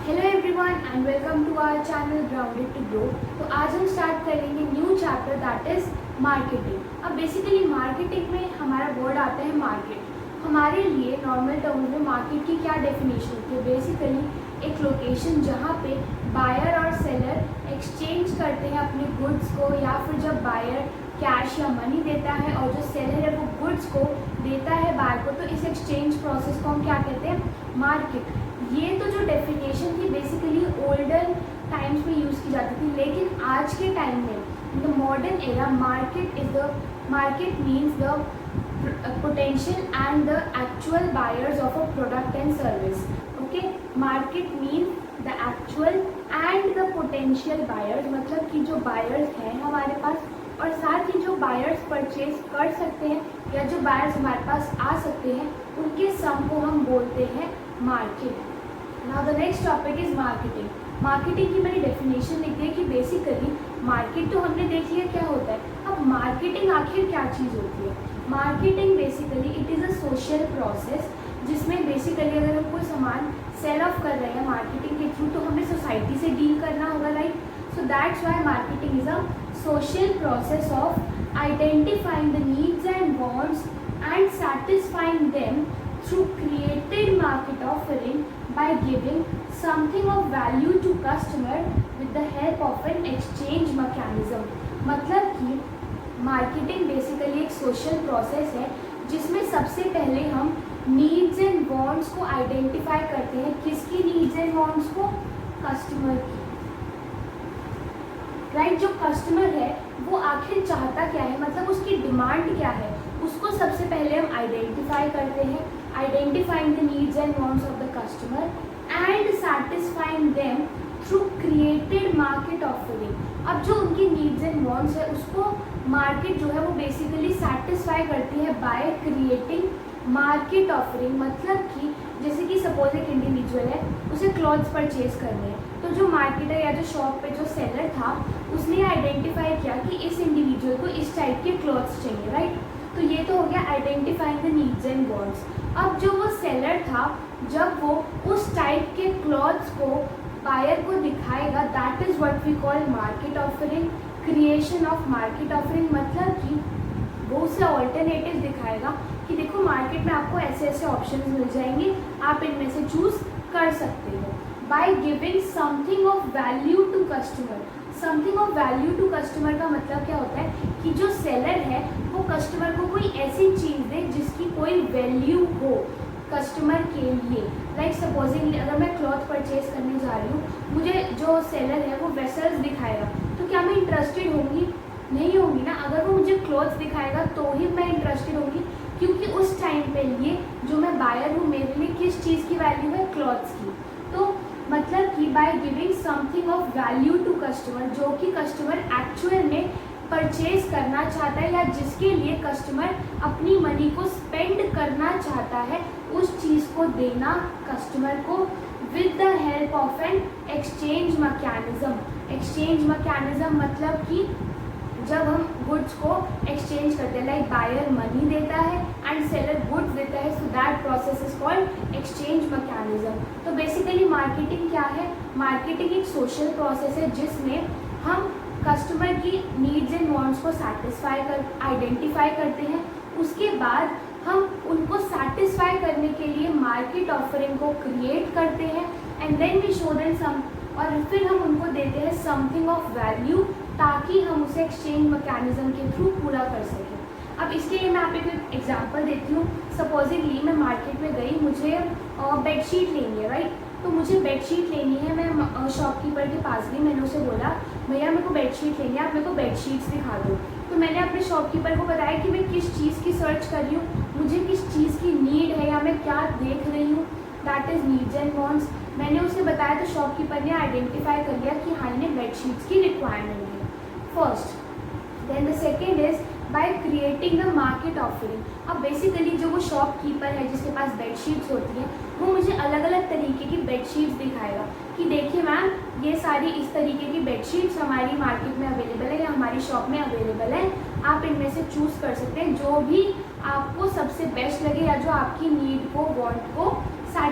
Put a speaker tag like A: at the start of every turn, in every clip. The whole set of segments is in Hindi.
A: Hello everyone and welcome to our channel grounded to grow. तो आज हम स्टार्ट करेंगे new chapter that is marketing. अब बेसिकली मार्केटिंग में हमारा वर्ड आता है मार्केट। हमारे लिए नॉर्मल टर्म्स में मार्केट की क्या डेफिनेशन होती है? बेसिकली एक लोकेशन जहाँ पे बायर और सेलर एक्सचेंज करते हैं अपने गुड्स को, या फिर जब बायर कैश या मनी देता है और जो सेलर है वो गुड्स को देता है बायर को, तो इस एक्सचेंज प्रोसेस को हम क्या कहते हैं? मार्केट। ये तो जो डेफिनेशन थी बेसिकली ओल्डन टाइम्स में यूज़ की जाती थी, लेकिन आज के टाइम में in the modern era market means the potential and the actual buyers of a product and service. Okay, market means the actual and the potential buyers, मतलब कि जो buyers हैं हमारे पास और साथ ही जो buyers परचेज कर सकते हैं या जो buyers हमारे पास आ सकते हैं, उनके सम को हम बोलते हैं market. Now the next topic is marketing. Marketing की मैंने डेफिनेशन लिख दी है कि बेसिकली मार्केट तो हमने देख लिया क्या होता है। अब मार्केटिंग आखिर क्या चीज़ होती है? Marketing basically it is a social process जिसमें बेसिकली अगर हम कोई सामान सेल ऑफ कर रहे हैं मार्केटिंग के थ्रू, तो हमें सोसाइटी से डील करना होगा, right? So that's why marketing is a social process of identifying the needs and wants and satisfying them through created market offering by giving something of value to customer with the help of an exchange mechanism। मतलब कि मार्केटिंग बेसिकली एक सोशल प्रोसेस है जिसमें सबसे पहले हम नीड्स एंड वांट्स को आइडेंटिफाई करते हैं। किसकी नीड्स एंड वांट्स को? कस्टमर की, राइट? जो कस्टमर है वो आखिर चाहता क्या है, मतलब उसकी डिमांड क्या है, उसको सबसे पहले हम आइडेंटिफाई करते हैं। Identifying the needs and wants of the customer and satisfying them through created market offering. अब जो उनकी नीड्स एंड वांट्स है उसको मार्केट जो है वो बेसिकली सेटिस्फाई करती है बाय क्रिएटिंग मार्केट ऑफरिंग। मतलब कि जैसे कि सपोज एक इंडिविजुअल है, उसे क्लॉथ्स परचेज करने हैं, तो जो मार्केटर या जो शॉप पे जो सेलर था उसने आइडेंटिफाई किया कि इस इंडिविजुअल को इस टाइप के क्लॉथ्स चाहिए, राइट? तो ये तो हो गया identifying the needs and wants. अब जो वो सेलर था जब वो उस टाइप के क्लॉथ्स को बायर को दिखाएगा, that is what we call market offering, creation of market offering. मतलब कि वो उसे ऑल्टरनेटिव दिखाएगा कि देखो मार्केट में आपको ऐसे ऐसे ऑप्शंस मिल जाएंगे, आप इनमें से चूज़ कर सकते हो। By giving something of value to customer. Something of value to customer का मतलब क्या होता है कि जो सेलर है वो कस्टमर को कोई ऐसी चीज़ दे जिसकी कोई वैल्यू हो कस्टमर के लिए। लाइक सपोजिंगली अगर मैं क्लॉथ परचेज करने जा रही हूँ, मुझे जो सेलर है वो वेसल्स दिखाएगा, तो क्या मैं इंटरेस्टेड होंगी? नहीं होंगी ना। अगर वो मुझे क्लॉथ्स दिखाएगा तो ही मैं इंटरेस्टेड होंगी, क्योंकि उस टाइम पे लिए जो मैं बायर हूँ मेरे लिए किस चीज़ की वैल्यू है? क्लॉथ्स की। तो मतलब कि by giving something of value to customer, जो कि कस्टमर एक्चुअल में परचेज करना चाहता है या जिसके लिए कस्टमर अपनी मनी को स्पेंड करना चाहता है, उस चीज़ को देना कस्टमर को with the help of an exchange mechanism. Exchange mechanism मतलब कि जब हम गुड्स को एक्सचेंज करते हैं, लाइक बायर मनी देता है एंड सेलर गुड्स देता है, so that process is called exchange mechanism. तो बेसिकली मार्केटिंग क्या है? मार्केटिंग एक सोशल प्रोसेस है जिसमें हम कस्टमर की नीड्स एंड वांट्स को आइडेंटिफाई करते हैं, उसके बाद हम उनको सेटिस्फाई करने के लिए मार्केट ऑफरिंग को क्रिएट करते हैं and then we show them some, और फिर हम उनको देते हैं समथिंग ऑफ वैल्यू ताकि हम उसे एक्सचेंज मैकेनिज्म के थ्रू पूरा कर सकें। अब इसके लिए मैं आप एक एग्जांपल देती हूँ। सपोजिंगली मैं मार्केट में गई, मुझे बेडशीट लेनी है, राइट? तो मुझे बेडशीट लेनी है, मैं शॉपकीपर के पास गई, मैंने उसे बोला भैया मेरे को बेडशीट लेनी है, आप मेरे को बेडशीट्स दिखा दो। तो मैंने अपने शॉपकीपर को बताया कि मैं किस चीज़ की सर्च कर रही हूँ, मुझे किस चीज़ की नीड है या मैं क्या देख रही हूँ, that is needs and wants. मैंने उसे बताया तो शॉपकीपर ने आइडेंटिफाई कर लिया कि हाँ इन्हें बेडशीट्स की रिक्वायरमेंट है, first. Then the second is by creating the market offering. अब बेसिकली जो वो शॉपकीपर है जिसके पास बेडशीट्स होती हैं, वो मुझे अलग अलग तरीके की बेडशीट्स दिखाएगा कि देखिए मैम ये सारी इस तरीके की बेडशीट्स हमारी मार्केट में अवेलेबल है या हमारी शॉप में अवेलेबल है, आप इनमें से चूज़ कर सकते हैं जो भी आपको सबसे बेस्ट लगे या जो आपकी नीड को वांट को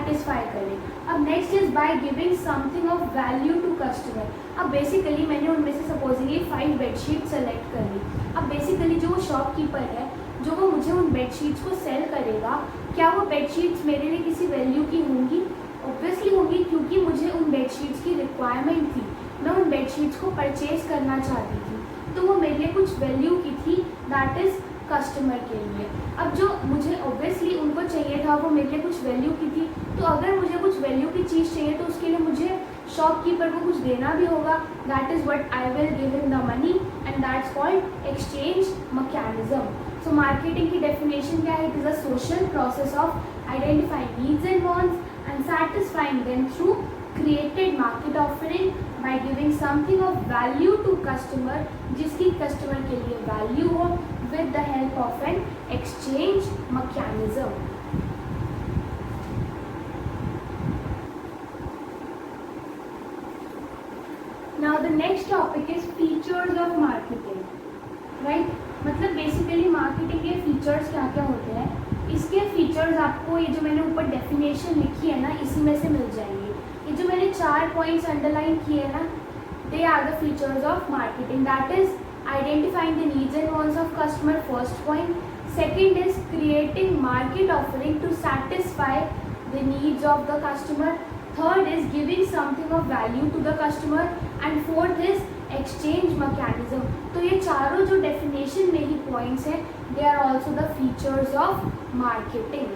A: सेटिस्फाई करें। अब next is by giving something of value to customer. अब बेसिकली मैंने उनमें से सपोजिंगली 5 बेडशीट सेलेक्ट कर ली। अब बेसिकली जो वो शॉपकीपर है, जो वो मुझे उन बेडशीट्स को सेल करेगा, क्या वो बेडशीट्स मेरे लिए किसी वैल्यू की होंगी? ऑब्वियसली होंगी, क्योंकि मुझे उन बेडशीट्स की रिक्वायरमेंट थी, मैं उन बेडशीट्स को परचेज करना चाहती थी, तो वो मेरे लिए कुछ वैल्यू की थी, दैट इज़ कस्टमर के लिए। अब जो मुझे ऑब्वियसली उनको चाहिए था वो मेरे लिए कुछ वैल्यू की थी, तो अगर मुझे कुछ वैल्यू की चीज़ चाहिए तो उसके लिए मुझे शॉपकीपर को कुछ देना भी होगा, that is what I will give him the money and that's called exchange mechanism. So marketing की डेफिनेशन क्या है? It is a social process of identifying needs and wants and satisfying them through created market offering by giving something of value to customer, जिसकी कस्टमर के लिए वैल्यू हो, with the help of an exchange mechanism. Now the next topic is features of marketing, right? मतलब बेसिकली मार्केटिंग के फीचर्स क्या क्या होते हैं, इसके फीचर्स आपको ये जो मैंने ऊपर डेफिनेशन लिखी है ना, इसी में से मिल जाएंगे। ये जो मैंने 4 पॉइंट्स अंडरलाइन किए हैं ना, they are the features of marketing, that is identifying the needs and wants of customer, first point. Second is creating market offering to satisfy the needs of the customer. Third is giving something of value to the customer and fourth is exchange mechanism. तो ये चारों जो definition में ही points हैं, they are also the features of marketing.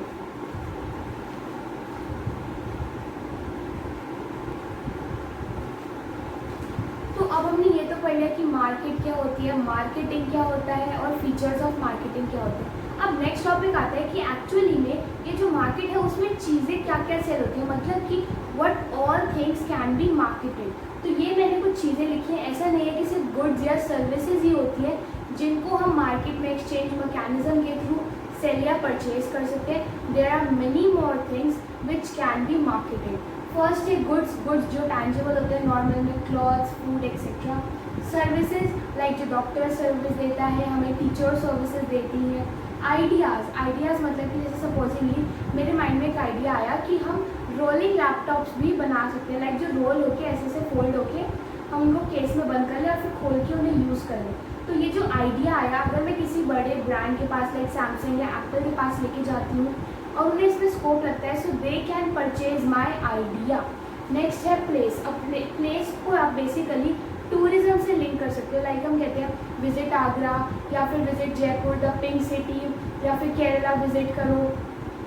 A: अब हमने ये तो पढ़ लिया कि मार्केट क्या होती है, मार्केटिंग क्या होता है और फीचर्स ऑफ मार्केटिंग क्या होते हैं। अब नेक्स्ट टॉपिक आता है कि एक्चुअली में ये जो मार्केट है उसमें चीज़ें क्या क्या सेल होती हैं, मतलब कि what all things can be marketed. तो ये मैंने कुछ चीज़ें लिखी हैं, ऐसा नहीं है कि सिर्फ गुड्स या सर्विसेज ही होती है जिनको हम मार्केट में एक्सचेंज मैकेनिज्म के थ्रू सेल या परचेज कर सकते हैं। There are many more things which can be marketed. First है गुड्स जो टैंजिबल होते हैं, नॉर्मल में clothes, food etcetera. Services like जो डॉक्टर सर्विस देता है, हमें टीचर सर्विसेज देती है। आइडियाज़ मतलब कि जैसे सपोजिंगली मेरे माइंड में एक आइडिया आया कि हम रोलिंग लैपटॉप्स भी बना सकते हैं, लाइक जो रोल होके ऐसे फोल्ड होके हम उनको केस में बंद कर लें और फिर खोल के उन्हें यूज़ कर लें। तो ये जो आइडिया आया, अगर मैं किसी बड़े ब्रांड के पास लाइक सैमसंग या एप्पल के पास लेके जाती हूँ और उन्हें इसमें स्कोप लगता है, so they can purchase my idea. Next है प्लेस। अब प्लेस को आप बेसिकली टूरिज्म से लिंक कर सकते हो, लाइक हम कहते हैं विजिट आगरा या फिर visit Jaipur, the pink city, या फिर केरला विजिट करो,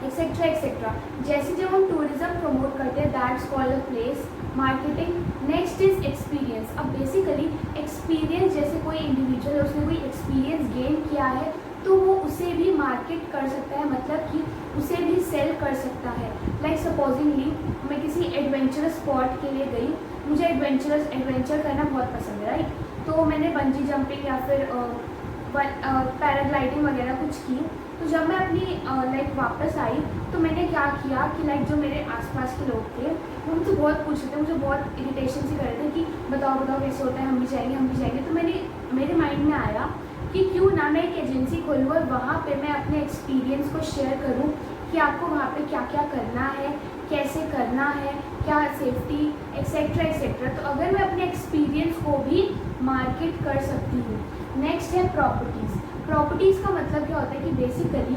A: एक्सेट्रा एक्सेट्रा। जैसे जब हम टूरिज्म प्रमोट करते हैं, that's called a place marketing. Next is experience. अब बेसिकली एक्सपीरियंस, जैसे कोई इंडिविजुअल है उसने कोई एक्सपीरियंस गेन किया है तो वो उसे भी मार्केट कर सकता है, मतलब कि उसे भी सेल कर सकता है। लाइक सपोजिंगली मैं किसी एडवेंचरस स्पॉट के लिए गई, मुझे एडवेंचर करना बहुत पसंद है, राइट? तो मैंने बंजी जंपिंग या फिर पैराग्लाइडिंग वगैरह कुछ की। तो जब मैं अपनी लाइक वापस आई तो मैंने क्या किया कि लाइक जो मेरे आसपास के लोग थे वो मुझसे बहुत पूछ रहे थे, मुझे बहुत इरिटेशन से कर रहे थे कि बताओ कैसे होता है, हम भी जाएंगे। तो मेरे माइंड में आया कि क्यों ना मैं एक एजेंसी खोलूँ और वहाँ पे मैं अपने एक्सपीरियंस को शेयर करूँ कि आपको वहाँ पे क्या क्या करना है, कैसे करना है, क्या सेफ्टी एक्सेट्रा एक्सेट्रा। तो अगर मैं अपने एक्सपीरियंस को भी मार्केट कर सकती हूँ। नेक्स्ट है प्रॉपर्टीज़ का मतलब क्या होता है कि बेसिकली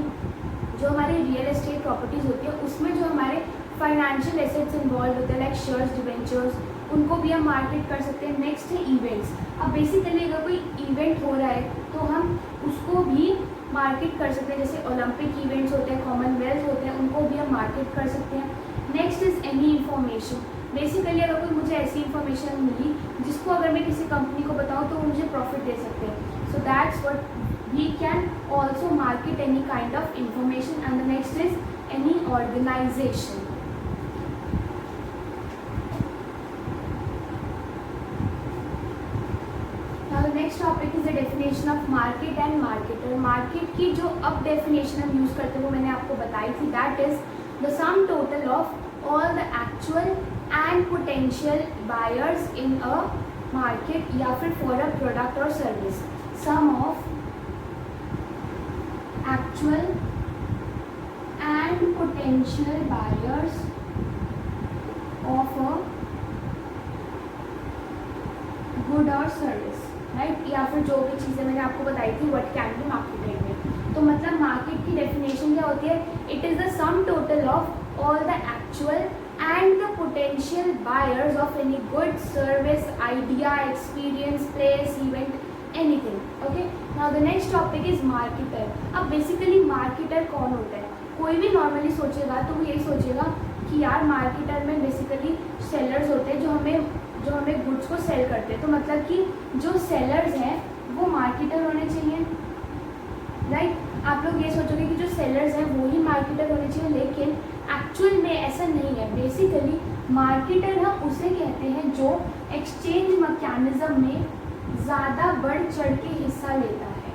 A: जो हमारी रियल एस्टेट प्रॉपर्टीज़ होती है उसमें जो हमारे फाइनेंशियल एसेट्स इन्वॉल्व होते हैं, लाइक शेयर्स, डिबेंचर्स, उनको भी हम मार्केट कर सकते हैं। नेक्स्ट है इवेंट्स। अब बेसिकली अगर कोई इवेंट हो रहा है तो हम उसको भी मार्केट कर सकते हैं, जैसे ओलंपिक इवेंट्स होते हैं, कॉमनवेल्थ होते हैं, उनको भी हम मार्केट कर सकते हैं। Next is any information. Basically अगर कोई मुझे ऐसी इन्फॉर्मेशन मिली जिसको अगर मैं किसी कंपनी को बताऊँ तो वो मुझे प्रॉफिट दे सकते हैं, so that's what we can also market any kind of information. And the next is any organization. Next topic is the definition of market and marketer. Market की जो अब डेफिनेशन हम यूज़ करते हैं वो मैंने आपको बताई थी, that is the sum total of all the actual and potential buyers in a market या फिर फॉर अ प्रोडक्ट और service. Sum of actual and potential buyers of a good और सर्विस, राइट, या फिर जो भी चीज़ें मैंने आपको बताई थी व्हाट कैन बी मार्केटेड में। तो मतलब मार्केट की डेफिनेशन क्या होती है? It is the sum total of all the actual and the potential buyers of any good, service, idea, experience, place, event, anything. Okay, now the next topic is marketer. अब बेसिकली मार्केटर कौन होता है? कोई भी नॉर्मली सोचेगा तो वो यही सोचेगा कि यार मार्केटर में बेसिकली सेलर्स होते हैं जो हमें गुड्स को सेल करते हैं। तो मतलब कि जो सेलर्स हैं वो मार्केटर होने चाहिए, राइट। आप लोग ये सोचोगे कि जो सेलर्स हैं वो ही मार्केटर होने चाहिए, लेकिन एक्चुअल में ऐसा नहीं है। बेसिकली मार्केटर हम उसे कहते हैं जो एक्सचेंज मैकेनिज्म में ज़्यादा बढ़ चढ़ के हिस्सा लेता है,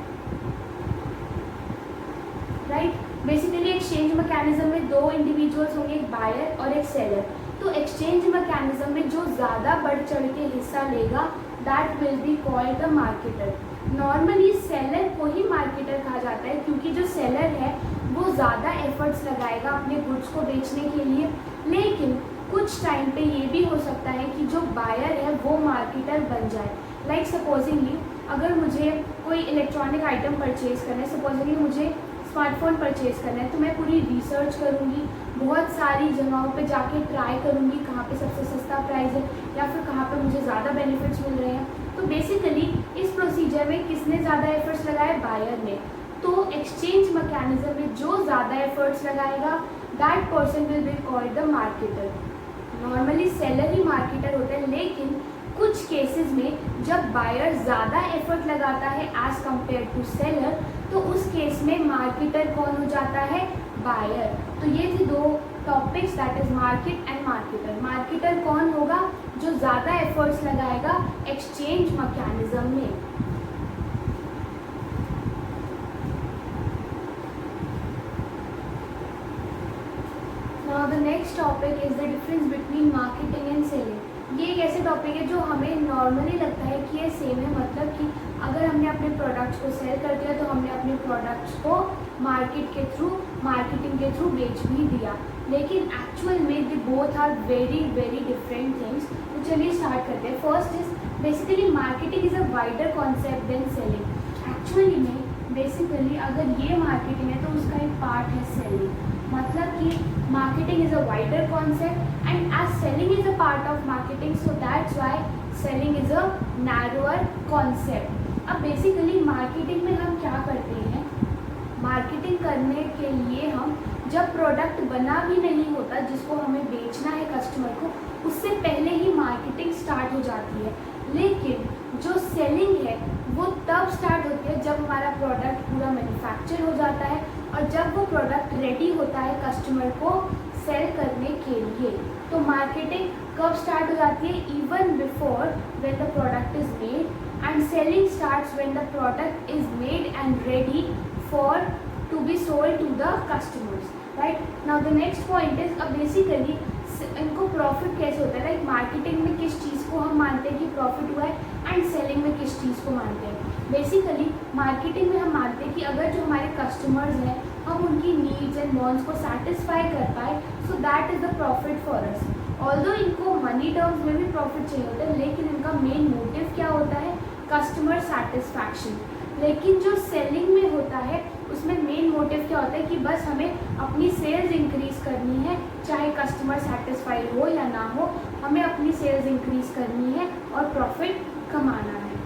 A: राइट। बेसिकली एक्सचेंज मैकेनिज्म में दो इंडिविजुअल्स होंगे, एक बायर और एक सेलर। तो एक्सचेंज मैकेनिज्म में जो ज़्यादा बढ़ चढ़ के हिस्सा लेगा that will be called the marketer. Normally seller को ही मार्केटर कहा जाता है क्योंकि जो सेलर है वो ज़्यादा एफर्ट्स लगाएगा अपने गुड्स को बेचने के लिए, लेकिन कुछ टाइम पे ये भी हो सकता है कि जो बायर है वो मार्केटर बन जाए। लाइक सपोजिंगली अगर मुझे कोई इलेक्ट्रॉनिक आइटम परचेज़ करना है, सपोजिंगली मुझे स्मार्टफोन परचेज़ करना है, तो मैं पूरी रिसर्च करूँगी, बहुत सारी जगहों पे जाके ट्राई करूँगी कहाँ पे सबसे सस्ता प्राइस है या फिर कहाँ पे मुझे ज़्यादा बेनिफिट्स मिल रहे हैं। तो बेसिकली इस प्रोसीजर में किसने ज़्यादा एफर्ट्स लगाए? बायर ने। तो एक्सचेंज मैकेनिज्म में जो ज़्यादा एफर्ट्स लगाएगा that person will be called the marketer. Normally seller he marketer होता है, लेकिन कुछ केसेस में जब बायर ज़्यादा एफर्ट लगाता है एज कम्पेयर टू सेलर, तो उस केस में मार्केटर कौन हो जाता है? बायर। तो ये थे दो topics, that is market and marketer. Marketer कौन होगा? जो ज़्यादा एफर्ट्स लगाएगा एक्सचेंज मैकेनिज्म में। Now the next topic is the difference between marketing and selling. ये एक ऐसे टॉपिक है जो हमें नॉर्मली लगता है कि ये सेम है, मतलब कि अगर हमने अपने प्रोडक्ट्स को सेल कर दिया तो हमने अपने प्रोडक्ट्स को मार्केटिंग के थ्रू बेच भी दिया, लेकिन एक्चुअल में they both are very very different things. तो चलिए स्टार्ट करते हैं। First is basically marketing is a wider concept than selling. Actually में बेसिकली अगर ये मार्केटिंग है तो उसका एक पार्ट है सेलिंग, मतलब कि marketing is a wider concept and as selling is a part of marketing, so that's why selling is a narrower concept. अब बेसिकली मार्केटिंग में हम क्या करते हैं? मार्केटिंग करने के लिए हम जब प्रोडक्ट बना भी नहीं होता जिसको हमें बेचना है कस्टमर को, उससे पहले ही मार्केटिंग स्टार्ट हो जाती है। लेकिन जो सेलिंग है वो तब स्टार्ट होती है जब हमारा प्रोडक्ट पूरा मैन्युफैक्चर हो जाता है और जब वो प्रोडक्ट रेडी होता है कस्टमर को सेल करने के लिए। तो मार्केटिंग कब स्टार्ट हो जाती है? Even before when the product is made, and selling starts when the product is made and ready for to be sold to the customers, right. Now the next point is अब बेसिकली इनको प्रॉफिट कैसे होता है? लाइक मार्केटिंग में किस चीज़ को हम मानते हैं कि प्रॉफिट हुआ है एंड सेलिंग में किस चीज़ को मानते हैं? बेसिकली मार्केटिंग में हम मानते हैं कि अगर जो हमारे कस्टमर्स हैं हम उनकी नीड्स एंड वांट्स को सेटिस्फाई कर पाए, सो that is the profit for us. Although इनको मनी टर्म्स में भी प्रॉफिट चाहिए होता है, लेकिन इनका मेन मोटिव क्या होता है? Customer satisfaction. लेकिन जो सेलिंग में होता है उसमें मेन मोटिव क्या होता है कि बस हमें अपनी सेल्स इंक्रीज करनी है, चाहे कस्टमर सेटिस्फाइड हो या ना हो, हमें अपनी सेल्स इंक्रीज करनी है और प्रॉफिट कमाना है।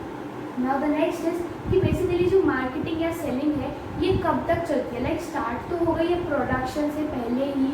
A: नाउ द नेक्स्ट इज कि बेसिकली जो मार्केटिंग या सेलिंग है ये कब तक चलती है? लाइक स्टार्ट तो हो गई है प्रोडक्शन से पहले ही,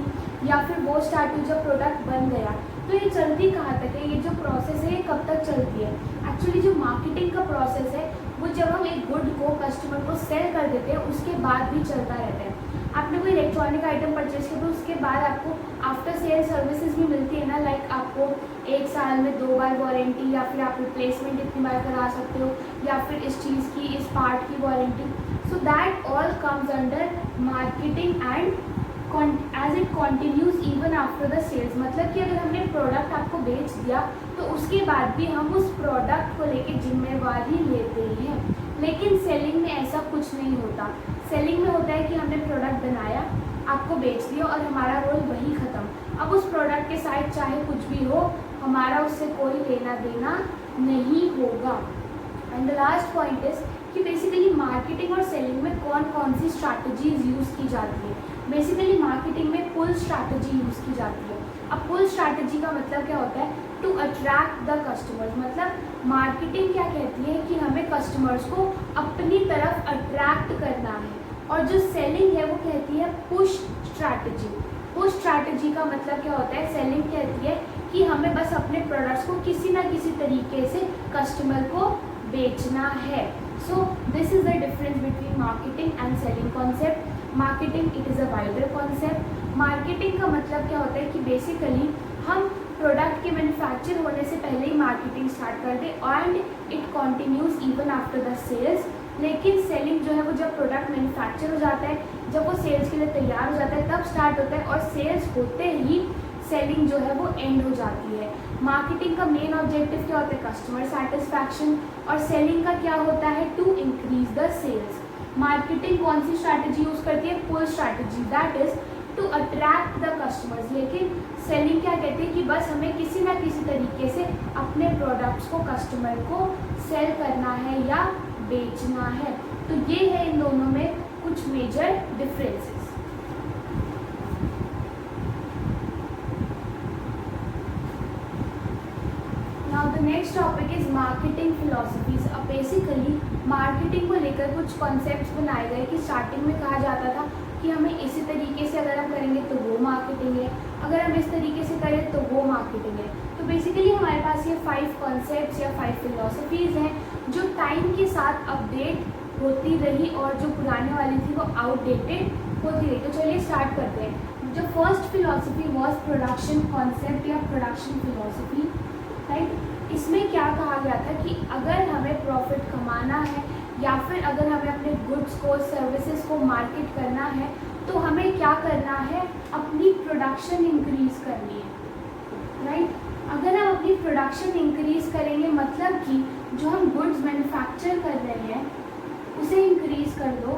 A: या फिर वो स्टार्ट हुई जब प्रोडक्ट बन गया, तो ये चलती कहाँ तक है? ये जो प्रोसेस है ये कब तक चलती है? एक्चुअली जो मार्केटिंग का प्रोसेस है वो जब हम एक गुड को कस्टमर को सेल कर देते हैं उसके बाद भी चलता रहता है। आपने कोई इलेक्ट्रॉनिक आइटम परचेज किया तो उसके बाद आपको आफ्टर सेल सर्विसेज भी मिलती है ना, लाइक आपको 1 साल में 2 बार वारंटी, या फिर आप रिप्लेसमेंट इतनी बार करा सकते हो, या फिर इस चीज़ की, इस पार्ट की warranty. So that all comes under marketing and as it continues even after the sales. मतलब कि अगर हमने प्रोडक्ट आपको बेच दिया तो उसके बाद भी हम उस प्रोडक्ट को लेके जिम्मेवारी लेते हैं, लेकिन सेलिंग में ऐसा कुछ नहीं होता। सेलिंग में होता है कि हमने प्रोडक्ट बनाया, आपको बेच दिया और हमारा रोल वही ख़त्म। अब उस प्रोडक्ट के साथ चाहे कुछ भी हो, हमारा उससे कोई लेना देना नहीं होगा। And the last point is कि बेसिकली मार्केटिंग और सेलिंग में कौन कौन सी स्ट्रैटेजीज यूज़ की जाती है। बेसिकली मार्केटिंग में पुल स्ट्रैटेजी यूज़ की जाती है। अब पुल स्ट्रैटेजी का मतलब क्या होता है, टू अट्रैक्ट द कस्टमर्स। मतलब मार्केटिंग क्या कहती है कि हमें कस्टमर्स को अपनी तरफ अट्रैक्ट करना है, और जो सेलिंग है वो कहती है पुश स्ट्रैटेजी। पुश स्ट्रैटेजी का मतलब क्या होता है, सेलिंग कहती है कि हमें बस अपने प्रोडक्ट्स को किसी ना किसी तरीके से कस्टमर को बेचना है। So this is the difference between marketing and selling concept. Marketing it is a wider concept. Marketing का मतलब क्या होता है कि बेसिकली हम प्रोडक्ट के मैन्युफैक्चर होने से पहले ही मार्केटिंग स्टार्ट कर दें and it continues even after the sales. लेकिन सेलिंग जो है वो जब प्रोडक्ट मैन्युफैक्चर हो जाता है, जब वो सेल्स के लिए तैयार हो जाता है तब स्टार्ट होता है, और सेल्स होते ही सेलिंग जो है वो एंड हो जाती है। मार्केटिंग का मेन ऑब्जेक्टिव क्या होता है, कस्टमर सेटिस्फैक्शन, और सेलिंग का क्या होता है, to increase the sales. Marketing कौन सी स्ट्रैटेजी यूज करती है, pull strategy, that is to attract the customers. लेकिन सेलिंग क्या कहती है कि बस हमें किसी ना किसी तरीके से अपने प्रोडक्ट्स को कस्टमर को सेल करना है या बेचना है। तो ये है इन दोनों में कुछ major differences. Now the next topic is marketing philosophies. अब बेसिकली मार्केटिंग को लेकर कुछ कॉन्सेप्ट्स बनाए गए कि स्टार्टिंग में कहा जाता था कि हमें इसी तरीके से अगर हम करेंगे तो वो मार्केटिंग है, अगर हम इस तरीके से करें तो वो मार्केटिंग है। तो बेसिकली हमारे पास ये 5 कॉन्सेप्ट्स या 5 फिलोसफीज हैं जो टाइम के साथ अपडेट होती रही, और जो पुराने वाली थी वो आउटडेटेड होती रही। तो चलिए स्टार्ट करते हैं। जो first philosophy was production concept या प्रोडक्शन फिलोसफी, राइट। इसमें क्या कहा गया था कि अगर हमें प्रॉफिट कमाना है या फिर अगर हमें अपने गुड्स को, सर्विसेज को मार्केट करना है, तो हमें क्या करना है, अपनी प्रोडक्शन इंक्रीज करनी है, राइट। अगर हम अपनी प्रोडक्शन इंक्रीज करेंगे मतलब कि जो हम गुड्स मैन्युफैक्चर कर रहे हैं उसे इंक्रीज कर दो,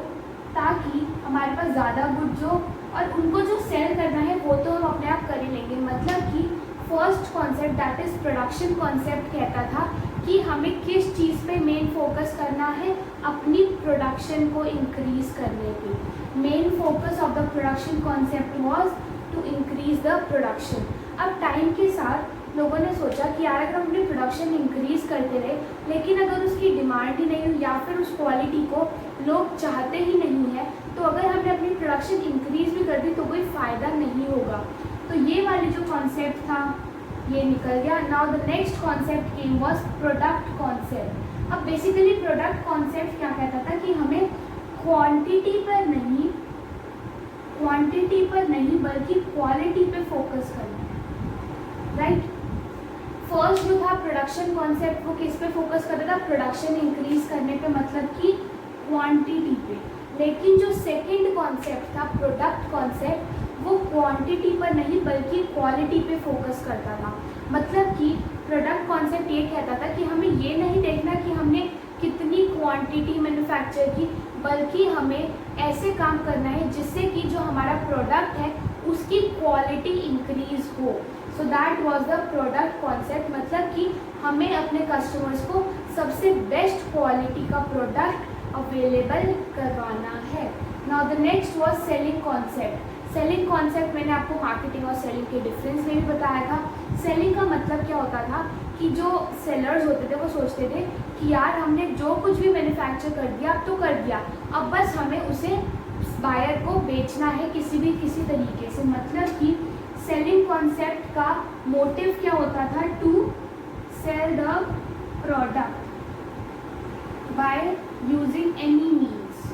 A: ताकि हमारे पास ज़्यादा गुड्स हो, और उनको जो सेल करना है वो तो हम अपने आप कर ही लेंगे। मतलब कि first concept that is production concept कहता था कि हमें किस चीज़ पे मेन फोकस करना है, अपनी प्रोडक्शन को इंक्रीज करने पे। Main focus of the production concept was to increase the production. अब टाइम के साथ लोगों ने सोचा कि यार अगर हम अपनी प्रोडक्शन इंक्रीज करते रहे लेकिन अगर उसकी डिमांड ही नहीं हुई या फिर उस क्वालिटी को लोग चाहते ही नहीं है, तो अगर हमने अपनी प्रोडक्शन इंक्रीज भी कर दी तो कोई फ़ायदा नहीं होगा। तो ये वाली जो कॉन्सेप्ट था ये निकल गया। Now the next concept came was product concept. अब बेसिकली प्रोडक्ट कॉन्सेप्ट क्या कहता था कि हमें क्वांटिटी पर नहीं बल्कि क्वालिटी पे फोकस करना है, राइट। फर्स्ट जो था प्रोडक्शन कॉन्सेप्ट वो किस पे फोकस करता था, प्रोडक्शन इंक्रीज करने पे, मतलब कि क्वांटिटी पे। लेकिन जो सेकंड कॉन्सेप्ट था प्रोडक्ट कॉन्सेप्ट वो क्वांटिटी पर नहीं बल्कि क्वालिटी पे फोकस करता था। मतलब कि प्रोडक्ट कॉन्सेप्ट ये कहता था कि हमें ये नहीं देखना कि हमने कितनी क्वांटिटी मैन्युफैक्चर की, बल्कि हमें ऐसे काम करना है जिससे कि जो हमारा प्रोडक्ट है उसकी क्वालिटी इंक्रीज हो। So that was the product concept. मतलब कि हमें अपने कस्टमर्स को सबसे बेस्ट क्वालिटी का प्रोडक्ट अवेलेबल करवाना है। Now the next was selling concept. Selling concept मैंने आपको मार्केटिंग और सेलिंग के डिफरेंस में भी बताया था। सेलिंग का मतलब क्या होता था कि जो सेलर्स होते थे वो सोचते थे कि यार हमने जो कुछ भी मैन्युफैक्चर कर दिया अब तो कर दिया, अब बस हमें उसे बायर को बेचना है किसी तरीके से। मतलब कि सेलिंग कॉन्सेप्ट का मोटिव क्या होता था, to sell the product by using any means,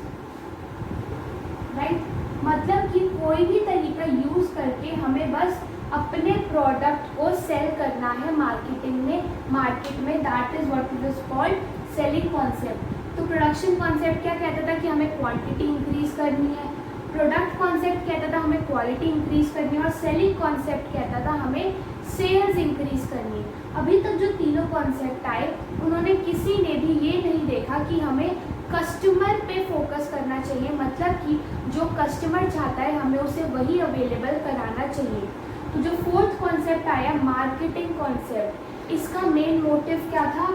A: right. मतलब कि कोई भी तरीका यूज करके हमें बस अपने प्रोडक्ट को सेल करना है मार्केट में। That is what is called selling concept. तो प्रोडक्शन कॉन्सेप्ट क्या कहता था कि हमें क्वांटिटी इंक्रीज करनी है, प्रोडक्ट कॉन्सेप्ट कहता था हमें क्वालिटी इंक्रीज करनी है, और सेलिंग कॉन्सेप्ट कहता था हमें सेल्स इंक्रीज करनी है। अभी तक जो तीनों कॉन्सेप्ट आए उन्होंने किसी ने भी ये नहीं देखा कि हमें कस्टमर पे फोकस करना चाहिए। मतलब कि जो कस्टमर चाहता है हमें उसे वही अवेलेबल कराना चाहिए। तो तो जो फोर्थ कॉन्सेप्ट आया मार्केटिंग कॉन्सेप्ट, इसका मेन मोटिव क्या था?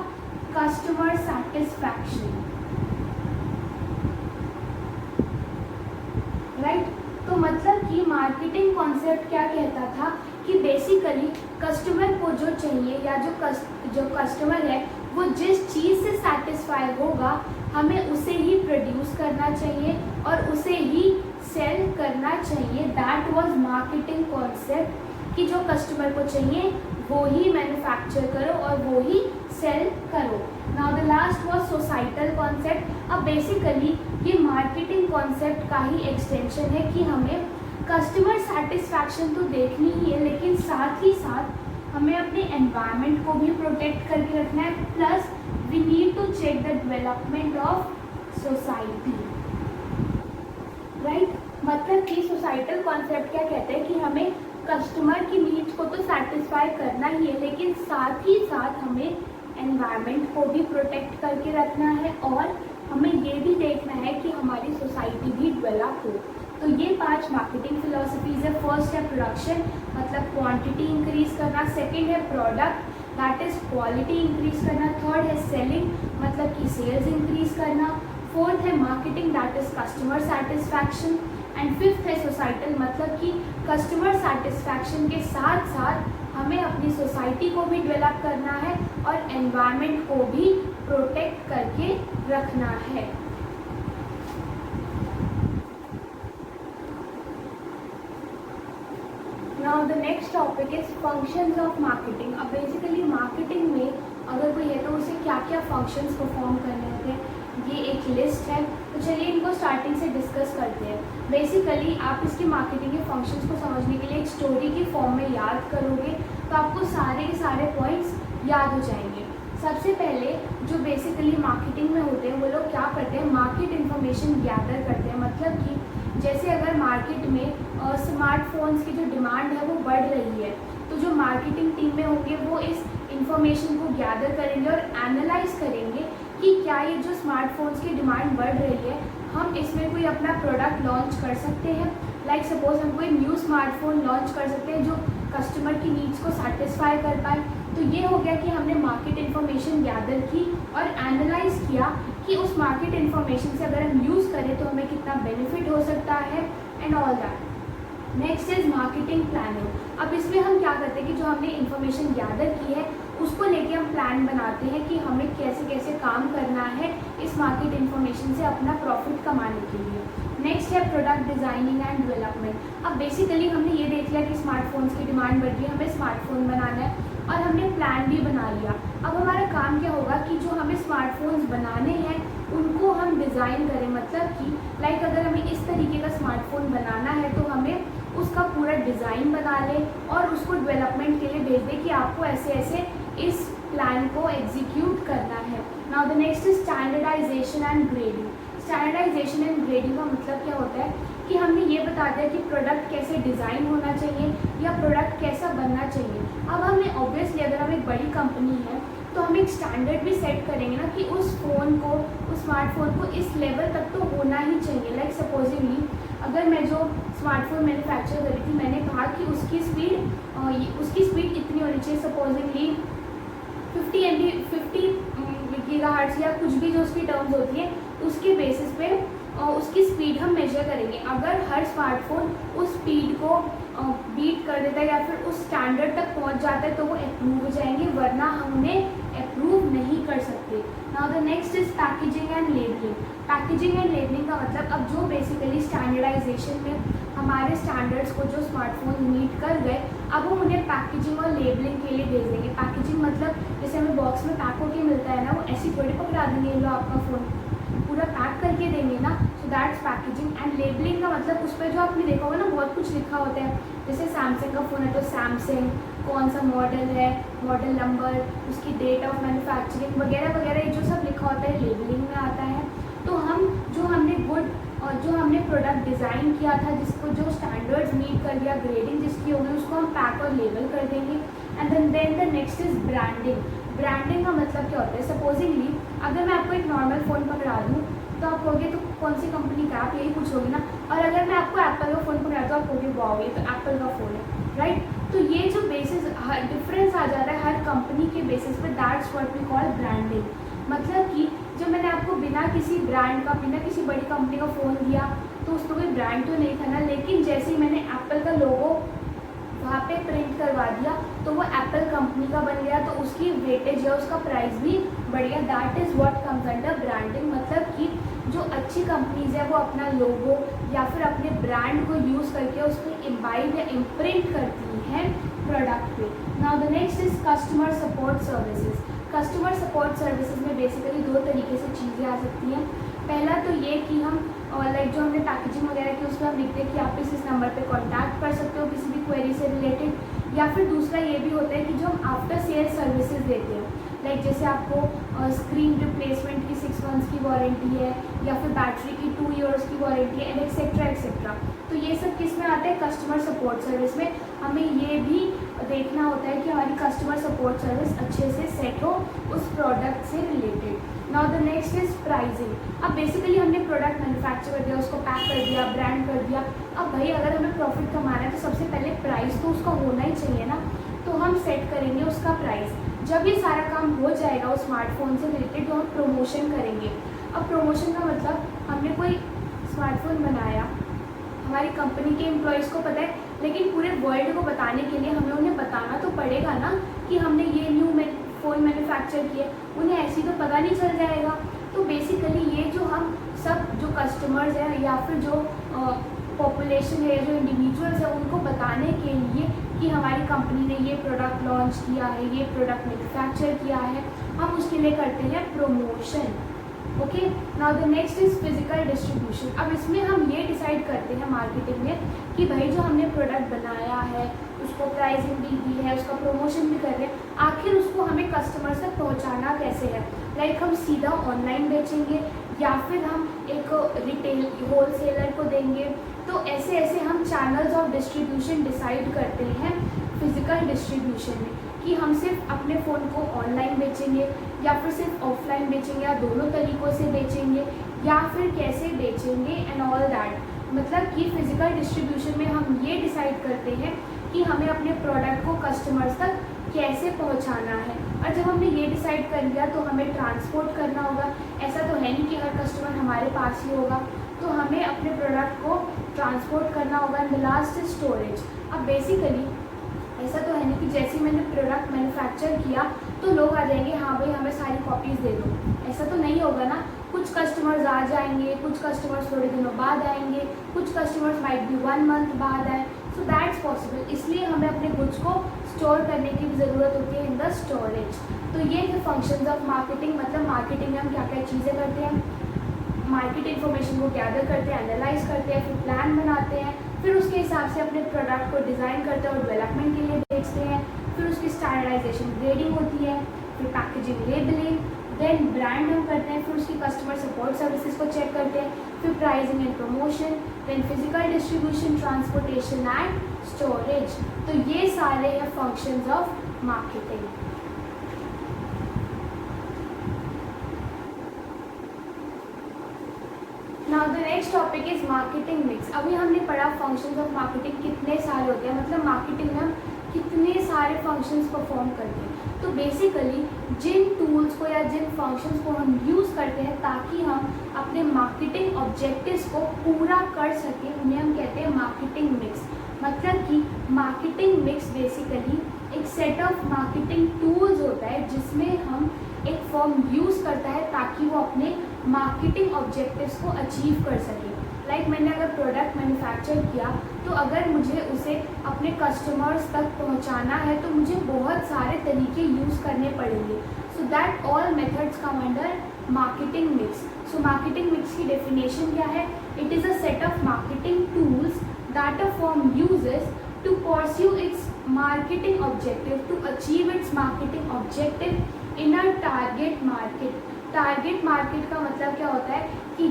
A: Customer satisfaction, right. तो मतलब कि मार्केटिंग कॉन्सेप्ट क्या कहता था कि बेसिकली कस्टमर को जो चाहिए या जो कस्टमर है वो जिस चीज़ से सेटिस्फाई होगा हमें उसे ही प्रोड्यूस करना चाहिए और उसे ही सेल करना चाहिए। दैट वाज मार्केटिंग कॉन्सेप्ट कि जो कस्टमर को चाहिए वो ही मैन्युफैक्चर करो और वो ही सेल करो। Now the last was societal concept. अब बेसिकली ये मार्केटिंग कॉन्सेप्ट का ही एक्सटेंशन है कि हमें कस्टमर सेटिस्फैक्शन तो देखनी ही है, लेकिन साथ ही साथ हमें अपने एनवायरनमेंट को भी प्रोटेक्ट करके रखना है, plus we need to check the development of society, right. मतलब कि सोसाइटल कॉन्सेप्ट क्या कहते हैं कि हमें कस्टमर की नीड्स को तो सेटिस्फाई करना ही है, लेकिन साथ ही साथ हमें एनवायरनमेंट को भी प्रोटेक्ट करके रखना है और हमें ये भी देखना है कि हमारी सोसाइटी भी डेवलप हो। तो ये 5 मार्केटिंग फिलोसफीज है। फर्स्ट है प्रोडक्शन, मतलब क्वांटिटी इंक्रीज करना। सेकंड है product, that is quality increase करना। थर्ड है सेलिंग, मतलब कि सेल्स इंक्रीज करना। फोर्थ है marketing, that is customer satisfaction. And fifth है सोसाइटल, मतलब कि कस्टमर सेटिस्फैक्शन के साथ साथ हमें अपनी सोसाइटी को भी डेवलप करना है और एनवायरनमेंट को भी प्रोटेक्ट करके रखना है। Now the next topic is functions of marketing. अब बेसिकली मार्केटिंग में अगर कोई है तो उसे क्या क्या फंक्शंस परफॉर्म करने होते हैं, ये एक लिस्ट है। तो चलिए इनको स्टार्टिंग से डिस्कस करते हैं। बेसिकली आप इसकी मार्केटिंग के फंक्शंस को समझने के लिए एक स्टोरी की फॉर्म में याद करोगे तो आपको सारे के सारे पॉइंट्स याद हो जाएंगे। सबसे पहले जो बेसिकली मार्केटिंग में होते हैं वो लोग क्या करते हैं, मार्केट इन्फॉर्मेशन गैदर करते हैं। मतलब कि जैसे अगर मार्केट में स्मार्टफोन्स की जो डिमांड है वो बढ़ रही है तो जो मार्केटिंग टीम में होंगे वो इस इंफॉर्मेशन को गैदर करेंगे और एनालाइज करेंगे कि क्या ये जो स्मार्टफोन्स की डिमांड बढ़ रही है हम इसमें कोई अपना प्रोडक्ट लॉन्च कर सकते हैं। लाइक सपोज हम कोई न्यू स्मार्टफोन लॉन्च कर सकते हैं जो कस्टमर की नीड्स को सेटिस्फाई कर पाए। तो ये हो गया कि हमने मार्केट इन्फॉर्मेशन गैदर की और एनालाइज किया कि उस मार्केट इन्फॉर्मेशन से अगर हम यूज़ करें तो हमें कितना बेनिफिट हो सकता है and all that. Next is marketing planning. अब इसमें हम क्या करते हैं कि जो हमने इन्फॉर्मेशन गैदर की है उसको लेके हम प्लान बनाते हैं कि हमें कैसे कैसे काम करना है इस मार्केट इन्फॉर्मेशन से अपना प्रॉफिट कमाने के लिए। नेक्स्ट है प्रोडक्ट डिज़ाइनिंग एंड डेवलपमेंट। अब बेसिकली हमने ये देख लिया कि स्मार्टफोन्स की डिमांड बढ़ रही है, हमें स्मार्टफोन बनाना है और हमने प्लान भी बना लिया। अब हमारा काम क्या होगा कि जो हमें स्मार्टफोन्स बनाने हैं उनको हम डिज़ाइन करें। मतलब कि लाइक अगर हमें इस तरीके का स्मार्टफोन बनाना है तो हमें उसका पूरा डिज़ाइन बना लें और उसको डेवलपमेंट के लिए भेज दें कि आपको ऐसे ऐसे इस प्लान को एग्जीक्यूट करना है। Now the next is standardisation and grading. Standardisation and grading का मतलब क्या होता है कि हमने ये बता दिया कि प्रोडक्ट कैसे डिज़ाइन होना चाहिए या प्रोडक्ट कैसा बनना चाहिए। अब हमने ऑब्वियसली अगर हम एक बड़ी कंपनी है तो हम एक स्टैंडर्ड भी सेट करेंगे ना कि उस फ़ोन को, उस स्मार्टफोन को इस लेवल तक तो होना ही चाहिए। लाइक सपोजिंगली अगर मैं जो स्मार्टफोन मैन्युफैक्चर करी थी मैंने कहा कि उसकी स्पीड इतनी होनी चाहिए, सपोजिंगली 50 गीगाहर्ट्ज़ या कुछ भी जो उसकी टर्म्स होती है उसके बेसिस पे उसकी स्पीड हम मेजर करेंगे। अगर हर स्मार्टफोन उस स्पीड को बीट कर देता है या फिर उस स्टैंडर्ड तक पहुंच जाता है तो वो अप्रूव हो जाएंगे, वरना हम उन्हें अप्रूव नहीं कर सकते। Now the next is packaging and labelling. Packaging and labelling का मतलब अब जो बेसिकली स्टैंडर्डाइजेशन में हमारे स्टैंडर्ड्स को जो स्मार्टफोन मीट कर गए अब हम उन्हें पैकेजिंग और लेबलिंग के लिए भेज देंगे। पैकेजिंग मतलब जैसे हमें बॉक्स में पैक होके मिलता है ना, वो ऐसी थोड़ी पकड़ा देंगे लो आपका फ़ोन, पूरा पैक करके देंगे ना। So that's packaging. And labelling का मतलब उस पर जो आपने देखा होगा ना बहुत कुछ लिखा होता है। जैसे सैमसंग का फ़ोन है तो सैमसंग, कौन सा मॉडल है, मॉडल नंबर, उसकी डेट ऑफ मैन्युफैक्चरिंग वगैरह वगैरह ये जो सब लिखा होता है लेबलिंग में आता है। तो हम जो हमने गुड और जो हमने प्रोडक्ट डिज़ाइन किया था जिसको जो स्टैंडर्ड्स मीट कर दिया, ग्रेडिंग जिसकी होगी उसको हम पैक और लेबल कर देंगे। And then the next is branding. Branding का मतलब क्या होता है, सपोजिंगली अगर मैं आपको एक नॉर्मल फ़ोन पकड़ा दूँ तो आप कहोगे तो कौन सी कंपनी का, आप यही पूछोगे ना। और अगर मैं आपको एप्पल का फ़ोन पकड़ा दूँ आप कहोगे वाओ ये तो एप्पल का फ़ोन है, राइट। तो ये जो बेसिस डिफरेंस आ जाता है हर कंपनी के बेसिस पे, that's what we call branding. मतलब कि जब मैंने आपको बिना किसी ब्रांड का, बिना किसी बड़ी कंपनी का फ़ोन दिया तो उसको कोई ब्रांड तो नहीं था ना, लेकिन जैसे ही मैंने एप्पल का लोगो वहाँ पे प्रिंट करवा दिया तो वो एप्पल कंपनी का बन गया, तो उसकी वेटेज या उसका प्राइस भी बढ़ गया। That is what comes under branding. मतलब कि जो अच्छी कंपनीज है वो अपना लोगो या फिर अपने ब्रांड को यूज़ करके उस पर इम्बाइब या इम्प्रिंट करती हैं प्रोडक्ट पे। Now the next is customer support services. Customer support services में बेसिकली दो तरीके से चीज़ें आ सकती हैं। पहला तो ये कि हम लाइक जो हमने पैकेजिंग वगैरह की उसमें हम लिखते हैं कि आप इस नंबर पे कांटेक्ट कर सकते हो किसी भी क्वेरी से रिलेटेड, या फिर दूसरा ये भी होता है कि जो हम आफ्टर सेल सर्विसेज देते हैं, लाइक जैसे आपको स्क्रीन रिप्लेसमेंट की 6 मंथ्स की वारंटी है या फिर बैटरी की 2 ईयर्स की वारंटी है, एंड एक्सेट्रा एक्सेट्रा। तो ये सब किस में आता है? कस्टमर सपोर्ट सर्विस में। हमें ये भी देखना होता है कि हमारी कस्टमर सपोर्ट सर्विस अच्छे से सेट हो उस प्रोडक्ट से related. Now the next is pricing. अब बेसिकली हमने प्रोडक्ट मैन्युफैक्चर कर दिया, उसको पैक कर दिया, ब्रांड कर दिया। अब भाई अगर हमें प्रॉफिट कमाना है तो सबसे पहले प्राइस तो उसका होना ही चाहिए ना, तो हम सेट करेंगे उसका प्राइस। जब ये सारा काम हो जाएगा उस स्मार्टफोन से रिलेटेड तो हम प्रमोशन करेंगे। अब प्रमोशन का मतलब हमने कोई स्मार्टफोन बनाया, हमारी कंपनी के एम्प्लॉयज़ को पता है, लेकिन पूरे वर्ल्ड को बताने के लिए हमें उन्हें बताना तो पड़ेगा ना कि हमने ये न्यू फ़ोन मैन्युफैक्चर किए। उन्हें ऐसे तो पता नहीं चल जाएगा। तो बेसिकली ये जो हम सब जो कस्टमर्स हैं या फिर जो पॉपुलेशन है, जो इंडिविजुअल्स हैं, उनको बताने के लिए कि हमारी कंपनी ने ये प्रोडक्ट लॉन्च किया है, ये प्रोडक्ट मैन्युफैक्चर किया है, हम उसके लिए करते हैं promotion. Okay, now the next is physical distribution. अब इसमें हम ये डिसाइड करते हैं मार्केटिंग में कि भाई जो हमने प्रोडक्ट बनाया है उसको प्राइसिंग भी दी है, उसका प्रमोशन भी कर रहे हैं, आखिर उसको हमें कस्टमर तक पहुंचाना कैसे है। लाइक हम सीधा ऑनलाइन बेचेंगे या फिर हम एक रिटेल होलसेलर को देंगे। तो ऐसे ऐसे हम चैनल्स ऑफ डिस्ट्रीब्यूशन डिसाइड करते हैं फिजिकल डिस्ट्रीब्यूशन में कि हम सिर्फ अपने फ़ोन को ऑनलाइन बेचेंगे या फिर सिर्फ ऑफलाइन बेचेंगे या दोनों तरीक़ों से बेचेंगे या फिर कैसे बेचेंगे एंड ऑल दैट। मतलब कि फिजिकल डिस्ट्रीब्यूशन में हम ये डिसाइड करते हैं कि हमें अपने प्रोडक्ट को कस्टमर्स तक कैसे पहुंचाना है। और जब हमने ये डिसाइड कर लिया तो हमें ट्रांसपोर्ट करना होगा। ऐसा तो है नहीं कि हर कस्टमर हमारे पास ही होगा, तो हमें अपने प्रोडक्ट को ट्रांसपोर्ट करना होगा। And the last is storage. अब बेसिकली ऐसा तो है नहीं कि जैसे ही मैंने प्रोडक्ट मैन्युफैक्चर किया तो लोग आ जाएंगे, हाँ भाई हमें सारी कॉपीज़ दे दो। ऐसा तो नहीं होगा ना। कुछ कस्टमर्स आ जाएंगे, कुछ कस्टमर्स थोड़े दिनों बाद आएंगे, कुछ कस्टमर्स माइट भी 1 मंथ बाद आए। So that's possible. इसलिए हमें अपने गुड्स को स्टोर करने की भी ज़रूरत होती है इन द स्टोरेज। तो ये थे फंक्शंस ऑफ मार्केटिंग। मतलब मार्केटिंग में हम क्या क्या चीज़ें करते हैं, मार्केट इन्फॉर्मेशन को गैदर करते हैं, एनालाइज करते हैं, फिर प्लान बनाते हैं, फिर उसके हिसाब से अपने प्रोडक्ट को डिज़ाइन करते हैं और डेवलपमेंट के लिए बेचते हैं, फिर उसकी स्टैंडर्डाइजेशन ग्रेडिंग होती है, फिर पैकेजिंग लेबलिंग, देन ब्रांड हम करते हैं, फिर उसकी कस्टमर सपोर्ट सर्विसेज को चेक करते हैं, फिर pricing and promotion, then physical distribution, transportation and storage. तो ये सारे हैं functions of marketing. Now the next topic is marketing mix. अभी हमने पढ़ा फंक्शंस ऑफ मार्केटिंग कितने सारे होते हैं, मतलब मार्केटिंग में हम कितने सारे फंक्शंस परफॉर्म करते हैं। तो बेसिकली जिन टूल्स को या जिन फंक्शंस को हम यूज़ करते हैं ताकि हम अपने मार्केटिंग ऑब्जेक्टिव्स को पूरा कर सकें, उन्हें हम कहते हैं मार्केटिंग मिक्स। मतलब कि मार्केटिंग मिक्स बेसिकली एक सेट ऑफ मार्केटिंग टूल्स होता है जिसमें हम एक फर्म यूज़ करता है ताकि वो अपने मार्केटिंग ऑब्जेक्टिव्स को अचीव कर सके। लाइक मैंने अगर प्रोडक्ट मैन्युफैक्चर किया तो अगर मुझे उसे अपने कस्टमर्स तक पहुंचाना है तो मुझे बहुत सारे तरीके यूज़ करने पड़ेंगे। सो that all methods come under marketing mix. So marketing mix की डेफिनेशन क्या है? It is a set of marketing tools that a firm uses to pursue its marketing objective, to achieve its marketing objective in a target market. Target market का मतलब क्या होता है कि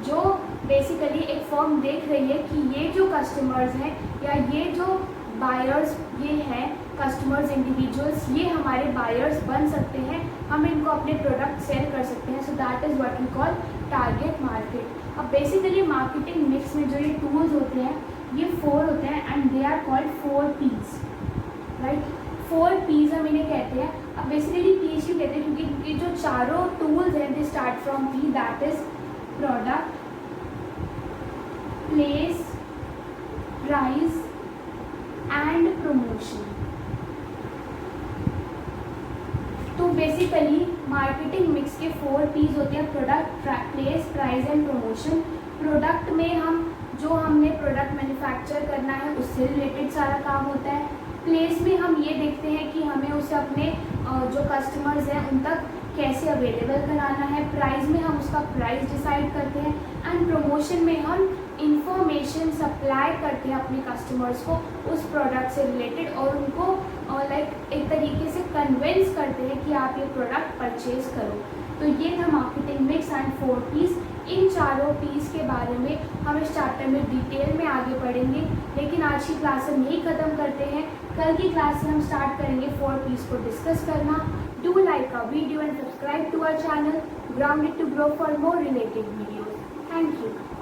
A: जो बेसिकली एक फर्म देख रही है कि ये जो कस्टमर्स हैं या ये जो बायर्स ये हैं, कस्टमर्स इंडिविजुअल्स, ये हमारे बायर्स बन सकते हैं, हम इनको अपने प्रोडक्ट सेल कर सकते हैं। So that is what we call target market. अब बेसिकली मार्केटिंग मिक्स में जो ये टूल्स होते हैं ये 4 होते हैं and they are called 4 P's। Right. 4 P's हम इन्हें कहते हैं। अब बेसिकली P's क्यों कहते हैं, क्योंकि जो चारों टूल्स हैं they start from P, that is product, place, price and promotion. तो बेसिकली मार्केटिंग मिक्स के 4 P's होते हैं, product, place, price and promotion. Product में हम जो हमने प्रोडक्ट मैन्युफैक्चर करना है उससे रिलेटेड सारा काम होता है। प्लेस में हम ये देखते हैं कि हमें उसे अपने जो कस्टमर्स हैं उन तक कैसे अवेलेबल कराना है। प्राइस में हम उसका प्राइस डिसाइड करते हैं। एंड प्रमोशन में हम इंफॉर्मेशन सप्लाई करते हैं अपने कस्टमर्स को उस प्रोडक्ट से रिलेटेड और उनको लाइक एक तरीके से कन्विंस करते हैं कि आप ये प्रोडक्ट परचेज करो। तो ये था मार्केटिंग मिक्स एंड 4 P's। इन चारों P's के बारे में हम इस चैप्टर में डिटेल में आगे पढ़ेंगे, लेकिन आज की क्लास हम यही ख़त्म करते हैं। कल की क्लास से हम स्टार्ट करेंगे 4 P's को डिस्कस करना। Do like a video and subscribe to our channel grounded to grow for more related videos. Thank you.